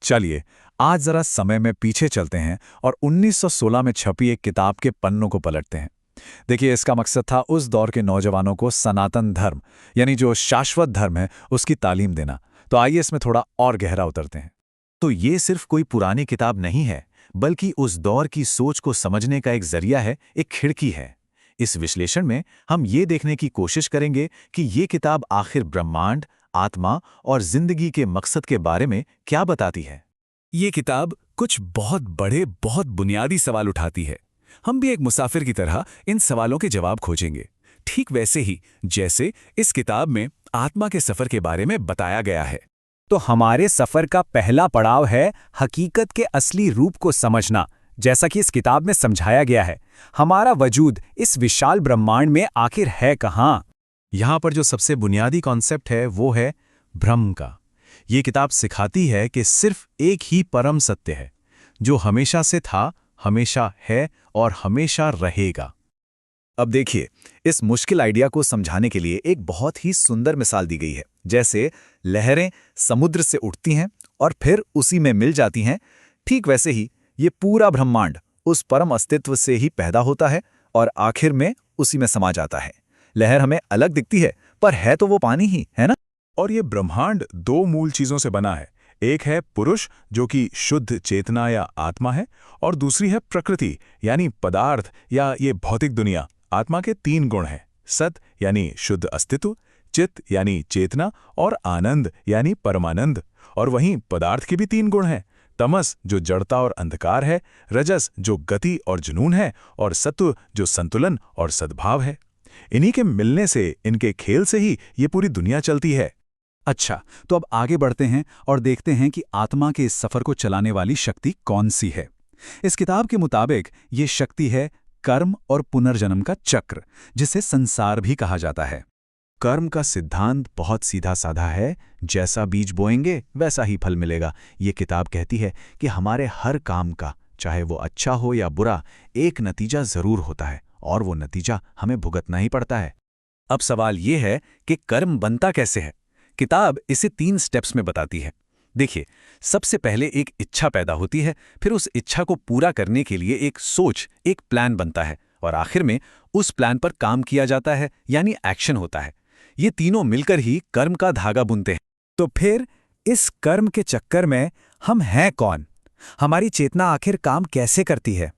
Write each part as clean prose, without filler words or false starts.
चलिए, आज जरा समय में पीछे चलते हैं और 1916 में छपी एक किताब के पन्नों को पलटते हैं। देखिए, इसका मकसद था उस दौर के नौजवानों को सनातन धर्म, यानी जो शाश्वत धर्म है, उसकी तालीम देना। तो आइए इसमें थोड़ा और गहरा उतरते हैं। तो ये सिर्फ कोई पुरानी किताब नहीं है, बल्कि उस दौर की सोच को समझने का एक जरिया है, एक खिड़की है। इस विश्लेषण में हम ये देखने की कोशिश करेंगे कि ये किताब आखिर ब्रह्मांड, आत्मा और जिंदगी के मकसद के बारे में क्या बताती है। ये किताब कुछ बहुत बड़े, बहुत बुनियादी सवाल उठाती है। हम भी एक मुसाफिर की तरह इन सवालों के जवाब खोजेंगे, ठीक वैसे ही जैसे इस किताब में आत्मा के सफर के बारे में बताया गया है। तो हमारे सफर का पहला पड़ाव है हकीकत के असली रूप को समझना। जैसा कि इस किताब में समझाया गया है, हमारा वजूद इस विशाल ब्रह्मांड में आखिर है कहाँ। यहाँ पर जो सबसे बुनियादी कॉन्सेप्ट है वो है ब्रह्म का। ये किताब सिखाती है कि सिर्फ एक ही परम सत्य है, जो हमेशा से था, हमेशा है और हमेशा रहेगा। अब देखिए, इस मुश्किल आइडिया को समझाने के लिए एक बहुत ही सुंदर मिसाल दी गई है। जैसे लहरें समुद्र से उठती हैं और फिर उसी में मिल जाती हैं, ठीक वैसे ही ये पूरा ब्रह्मांड उस परम अस्तित्व से ही पैदा होता है और आखिर में उसी में समा जाता है। लहर हमें अलग दिखती है, पर है तो वो पानी ही, है ना? और ये ब्रह्मांड दो मूल चीजों से बना है। एक है पुरुष, जो कि शुद्ध चेतना या आत्मा है, और दूसरी है प्रकृति, यानी पदार्थ या ये भौतिक दुनिया। आत्मा के तीन गुण हैं: सत यानी शुद्ध अस्तित्व, चित्त यानी चेतना, और आनंद यानी परमानंद। और वहीं पदार्थ के भी तीन गुण हैं: तमस जो जड़ता और अंधकार है, रजस जो गति और जुनून है, और सत्व जो संतुलन और सद्भाव है। इन्हीं के मिलने से, इनके खेल से ही ये पूरी दुनिया चलती है। अच्छा, तो अब आगे बढ़ते हैं और देखते हैं कि आत्मा के इस सफर को चलाने वाली शक्ति कौन सी है। इस किताब के मुताबिक ये शक्ति है कर्म और पुनर्जन्म का चक्र, जिसे संसार भी कहा जाता है। कर्म का सिद्धांत बहुत सीधा साधा है, जैसा बीज बोएंगे वैसा ही फल मिलेगा। ये किताब कहती है कि हमारे हर काम का, चाहे वो अच्छा हो या बुरा, एक नतीजा जरूर होता है और वो नतीजा हमें भुगतना ही पड़ता है। अब सवाल ये है कि कर्म बनता कैसे है। किताब इसे 3 स्टेप्स में बताती है। देखिए, सबसे पहले एक इच्छा पैदा होती है, फिर उस इच्छा को पूरा करने के लिए एक सोच, एक प्लान बनता है, और आखिर में उस प्लान पर काम किया जाता है, यानी एक्शन होता है। ये तीनों मिलकर ही कर्म का धागा बुनते हैं। तो फिर इस कर्म के चक्कर में हम हैं कौन? हमारी चेतना आखिर काम कैसे करती है?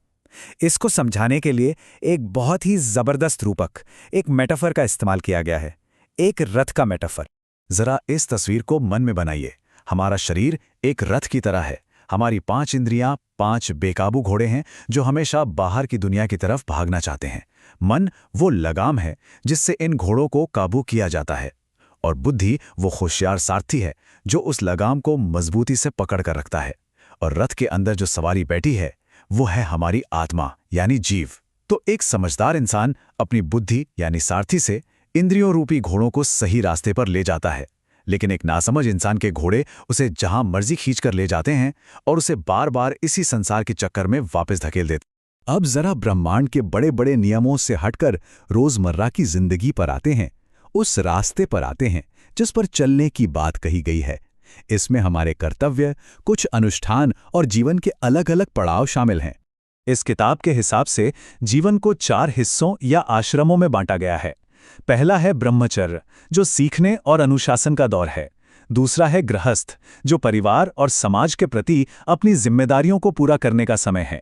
इसको समझाने के लिए एक बहुत ही जबरदस्त रूपक, एक मेटाफर का इस्तेमाल किया गया है, एक रथ का मेटाफर। जरा इस तस्वीर को मन में बनाइए। हमारा शरीर एक रथ की तरह है। हमारी 5 इंद्रियां 5 बेकाबू घोड़े हैं जो हमेशा बाहर की दुनिया की तरफ भागना चाहते हैं। मन वो लगाम है जिससे इन घोड़ों को काबू किया जाता है, और बुद्धि वो होशियार सारथी है जो उस लगाम को मजबूती से पकड़ कर रखता है। और रथ के अंदर जो सवारी बैठी है वो है हमारी आत्मा, यानी जीव। तो एक समझदार इंसान अपनी बुद्धि यानी सारथी से इंद्रियों रूपी घोड़ों को सही रास्ते पर ले जाता है, लेकिन एक नासमझ इंसान के घोड़े उसे जहां मर्जी खींचकर ले जाते हैं और उसे बार बार इसी संसार के चक्कर में वापस धकेल देते। अब जरा ब्रह्मांड के बड़े बड़े नियमों से हटकर रोजमर्रा की जिंदगी पर आते हैं, उस रास्ते पर आते हैं जिस पर चलने की बात कही गई है। इसमें हमारे कर्तव्य, कुछ अनुष्ठान और जीवन के अलग अलग पड़ाव शामिल हैं। इस किताब के हिसाब से जीवन को 4 हिस्सों या आश्रमों में बांटा गया है। पहला है ब्रह्मचर्य, जो सीखने और अनुशासन का दौर है। दूसरा है गृहस्थ, जो परिवार और समाज के प्रति अपनी जिम्मेदारियों को पूरा करने का समय है।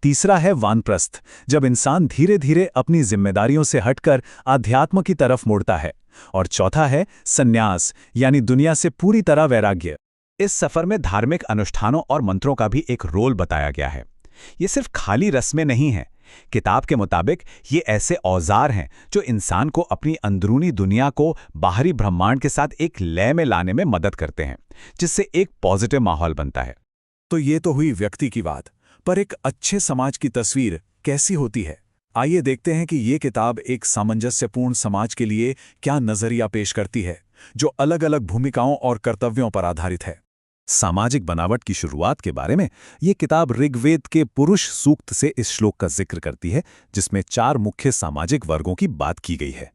तीसरा है वानप्रस्थ, जब इंसान धीरे धीरे अपनी जिम्मेदारियों से हटकर आध्यात्म की तरफ मुड़ता है। और चौथा है संन्यास, यानी दुनिया से पूरी तरह वैराग्य। इस सफर में धार्मिक अनुष्ठानों और मंत्रों का भी एक रोल बताया गया है। ये सिर्फ खाली रस्में नहीं हैं। किताब के मुताबिक ये ऐसे औजार हैं जो इंसान को अपनी अंदरूनी दुनिया को बाहरी ब्रह्मांड के साथ एक लय में लाने में मदद करते हैं, जिससे एक पॉजिटिव माहौल बनता है। तो ये तो हुई व्यक्ति की बात, पर एक अच्छे समाज की तस्वीर कैसी होती है? आइए देखते हैं कि ये किताब एक सामंजस्यपूर्ण समाज के लिए क्या नजरिया पेश करती है, जो अलग अलग भूमिकाओं और कर्तव्यों पर आधारित है। सामाजिक बनावट की शुरुआत के बारे में ये किताब ऋग्वेद के पुरुष सूक्त से इस श्लोक का जिक्र करती है, जिसमें 4 मुख्य सामाजिक वर्गों की बात की गई है।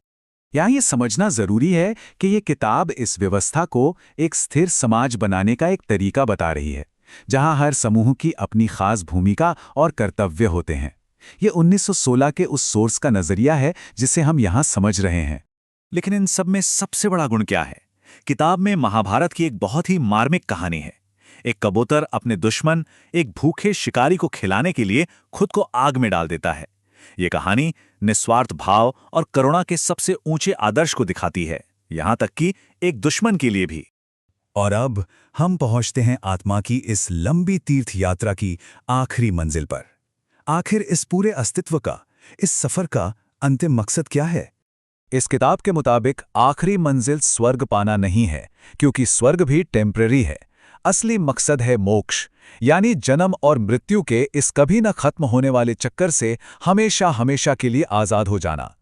यहाँ ये समझना जरूरी है कि ये किताब इस व्यवस्था को एक स्थिर समाज बनाने का एक तरीका बता रही है, जहां हर समूह की अपनी खास भूमिका और कर्तव्य होते हैं। ये 1916 के उस सोर्स का नजरिया है जिसे हम यहां समझ रहे हैं। लेकिन इन सब में सबसे बड़ा गुण क्या है? किताब में महाभारत की एक बहुत ही मार्मिक कहानी है। एक कबूतर अपने दुश्मन, एक भूखे शिकारी को खिलाने के लिए खुद को आग में डाल देता है। ये कहानी निस्वार्थ भाव और करुणा के सबसे ऊंचे आदर्श को दिखाती है, यहां तक कि एक दुश्मन के लिए भी। और अब हम पहुंचते हैं आत्मा की इस लंबी तीर्थ यात्रा की आखिरी मंजिल पर। आखिर इस पूरे अस्तित्व का, इस सफर का अंतिम मकसद क्या है? इस किताब के मुताबिक आखिरी मंजिल स्वर्ग पाना नहीं है, क्योंकि स्वर्ग भी टेम्परेरी है। असली मकसद है मोक्ष, यानी जन्म और मृत्यु के इस कभी न खत्म होने वाले चक्कर से हमेशा हमेशा के लिए आजाद हो जाना।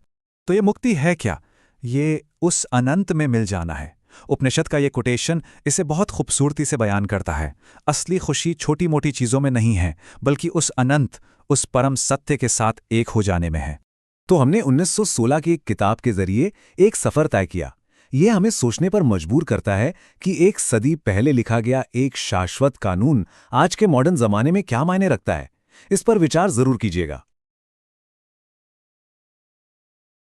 तो ये मुक्ति है क्या? ये उस अनंत में मिल जाना है। उपनिषद का ये कोटेशन इसे बहुत खूबसूरती से बयान करता है। असली खुशी छोटी मोटी चीज़ों में नहीं है, बल्कि उस अनंत, उस परम सत्य के साथ एक हो जाने में है। तो हमने 1916 की एक किताब के जरिए एक सफ़र तय किया। ये हमें सोचने पर मजबूर करता है कि एक सदी पहले लिखा गया एक शाश्वत कानून आज के मॉडर्न ज़माने में क्या मायने रखता है। इस पर विचार ज़रूर कीजिएगा।